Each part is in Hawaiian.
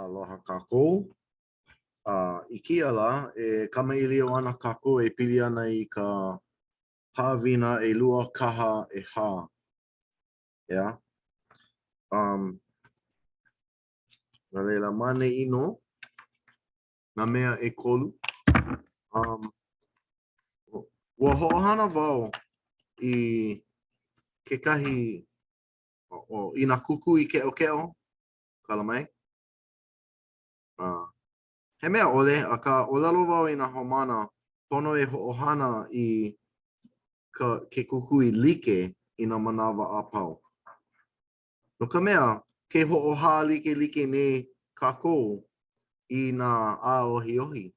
Aloha kākou. I kia la, e kamailio ana kākou e pili ana I ka hāwina e lua kaha e hā. Yeah. Na leila mane ino, na mea e kolu. Ua hoʻohana wau I kekahi I nā kuku I keʻo kala mai. He mea ole, a ka olelo wau I nā homana, pono e hoʻohana I ke kuku I like I nā manawa a pau. No ka mea, ke hoʻohā like nei kākou I nā āohiohi.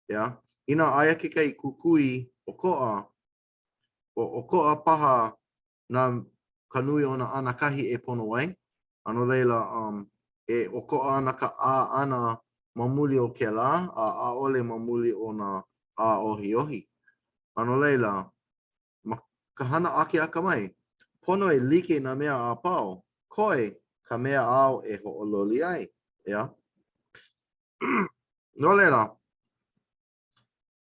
Yeah? I nā aia kekai kukui o koʻa paha nā ka nui o nā anakahi e pono ai. Ano leila, e o koʻa ana ka ā ana mamuli o ke lā, a ʻaʻole mamuli o nā āohiohi. Ano leila, ma ka hana ake aka mai, pono e like nā mea a pau, koe ka mea ao e hoʻololi ai. Yeah? No leila,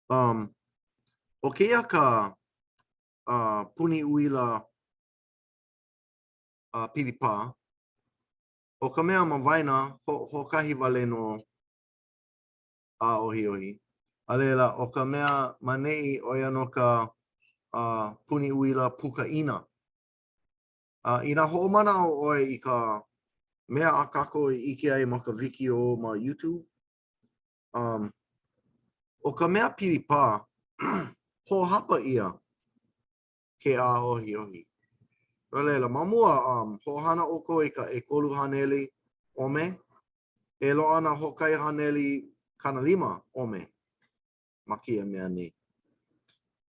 o keia ka puni uila pilipā, o ka mea ma waina hokahi wale no āohiohi. A leila, o ka mea manei oia no ka puni uila pukaina. I nā hoʻomana o oi I ka mea a kākou I ike ai ma ka wiki o ma YouTube. O ka mea pilipā, hoʻohapa ia ke āohiohi. No leila, ma mua hoʻohana ʻoukou I ka ʻekolu haneli ʻome, e loaʻa ana hoʻokahi haneli kanalima ʻome ma kia mea nei.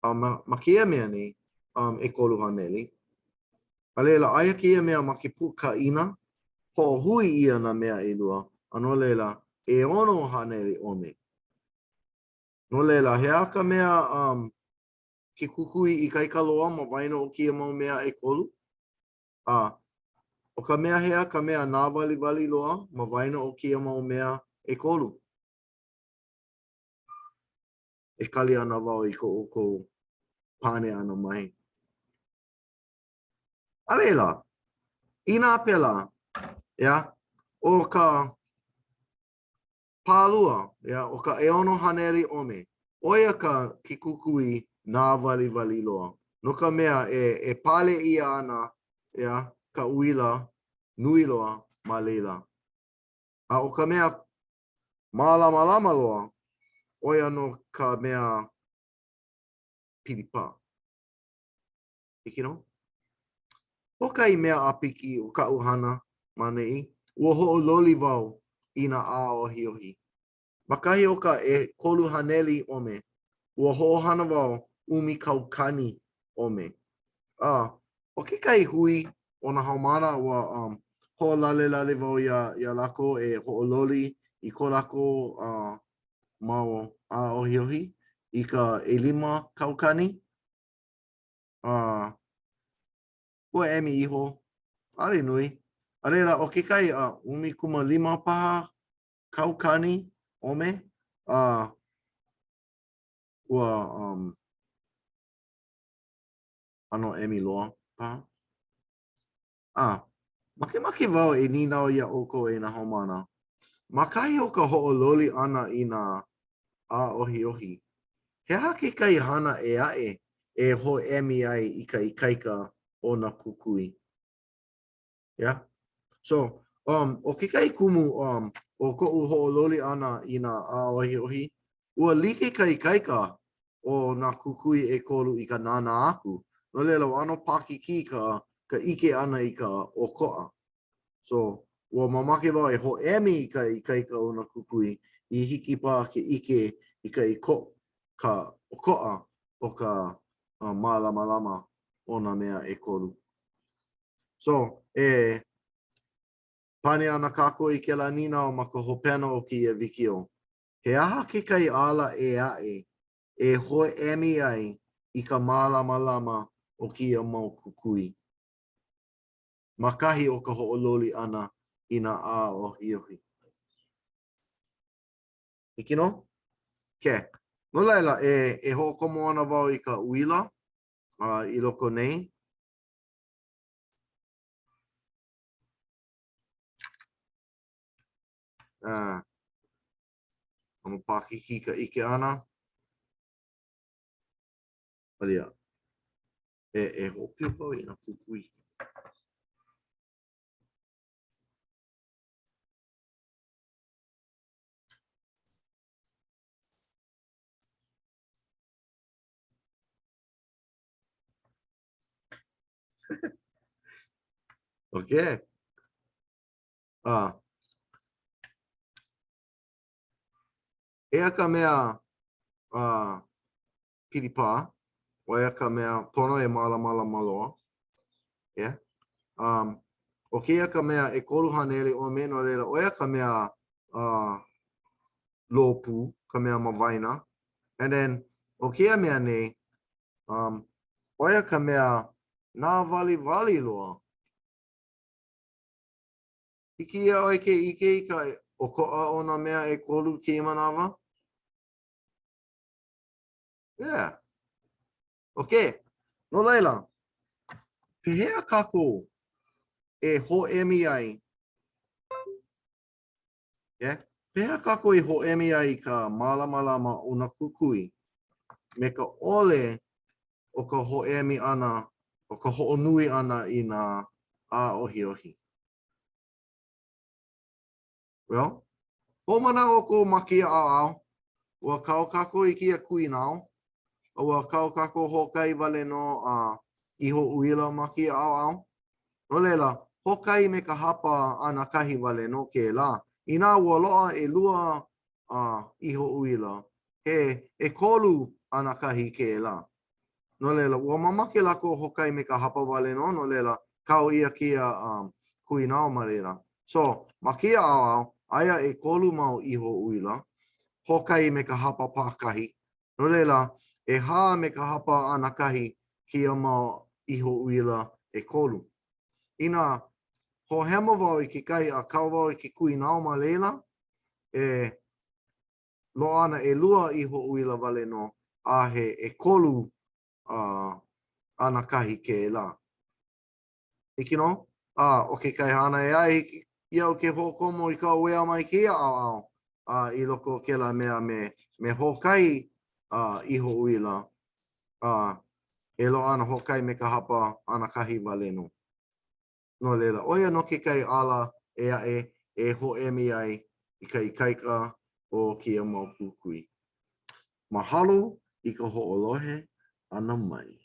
Ma kia mea nei, ʻekolu haneli. A leila, aia kia mea ma ke pukaina, hoʻohui ia nā mea ʻelua, a no leila, e ono haneli ʻome. No leila, he a ka mea ke kukui I kaika loa ma waena o kia mau mea ʻekolu? O ka mea hea, ka mea nā waliwali loa ma waena o kia mau mea ʻekolu. E kali ana wau I ko pane ana mai. A leila, I nā pela, yeah, o ka pālua, yeah, o ka eono haneli ʻome, oia ke kukui nā waliwali loa. No ka mea e pale ia ana, yeah, ka uila nui loa ma leila. A o ka mea mālama loa, oia no ka mea pilipā. Hiki no? Hokai mea apiki o ka uhana manei, ua hoʻololi wau I nā āohiohi. Makahi o ka ʻekolu haneli ʻome, ua hoʻohana wau ʻumikaukani ʻome. O kekai hui o nā haumana ua hoʻolalelale wau ia lako e hoʻololi I ko lako mau āohiohi I ka ʻelima kaukani. Ua emi iho, ale nui. A leila, o kekai ʻumikumalima paha kaukani ʻome, ua ano emi loa paha. Makemake wau e ninau ia ʻoukou e nā haumana. Makahi o ka hoʻololi ʻana I nā āohiohi. He aha kekai hana e aʻe e hōʻemi ai I ka ikaika o nā kukui. Yeah? So, o kekai kumu o koʻu hoʻololi ʻana I nā āohiohi, ua like ka ikaika o nā kukui ʻekolu I ka nānā aku. No leila, ua ʻano pakiki ka ike ʻana I ka ʻokoʻa. So, ua mamake wau e hōʻemi I ka ikaika o nā kukui I hiki pā ke ike I ka ʻokoʻa o ka mālama o nā mea ʻekolu. So, pane ana kākou I ke lanina o ma ka hopena o kia wikio. He aha kekai ala e aʻe e hōʻemi ai I ka mālama o kia mau kukui. Makahi o ka hoʻololi ʻana I nā āohiohi. Hiki no? Ke. No laila, e ho'okomo ana wau I ka uila I loko nei. Amo pakiki ka ike ana. Alia. Ho'opio wau I na kukui. Okay. Ea ka mea piripa. Oia ka mea pono e mala maloa. Yeah. O kia ka mea e kolu hanele o me no leila. Oia ka mea lopu, ka mea mawaina. And then, o kia mea nei, oia ka mea nā wali loa. Hiki ia oi ke ike I ka o ko'a o nā mea e kolu ki manawa? Yeah. Okay. No leila. Pehea kako e ho'emi ai. Yeah. Pehea kako e ho'emi ai ka malama o na kukui. Me ka ole o ka ho'emi ana, o ka ho'onui ana I nā a ohi. Well, homana o ko makia au. Ua kau kako I kia kui nao. Ua kau kako hokai wale no I ho uila makia au. No leila, hokai me ka hapa ana kahi wale no ke la. Ina ua loa e lua I ho uila. E kolu ana kahi ke la. No leila, ua mamake lako hokai me ka hapa wale no. No leila, kau ia kia kui nao ma leila. So, makia au, aia e kolu mau I ho uila. Hokai me ka hapa pākahi. No leila, e hā me ka hapa ana kahi kia mau I ho uila e kolu. Ina, ho hema wau I ke kai a kau wau I ke kui nao ma leila, e lo ana e lua I ho uila wale no, a he e kolu ana kahi ke la. Iki no? O ke kai hana e ai, ia o ke hokomo I ka wea mai kia au. I loko ke la mea me hokai I ho uila. E lo ana hokai me ka hapa ana kahi wale no. No leila, oia no ke kai ala e ho'emi ai I ka ikaika o kia mau kukui. Mahalo I ka ho'olohe ana mai.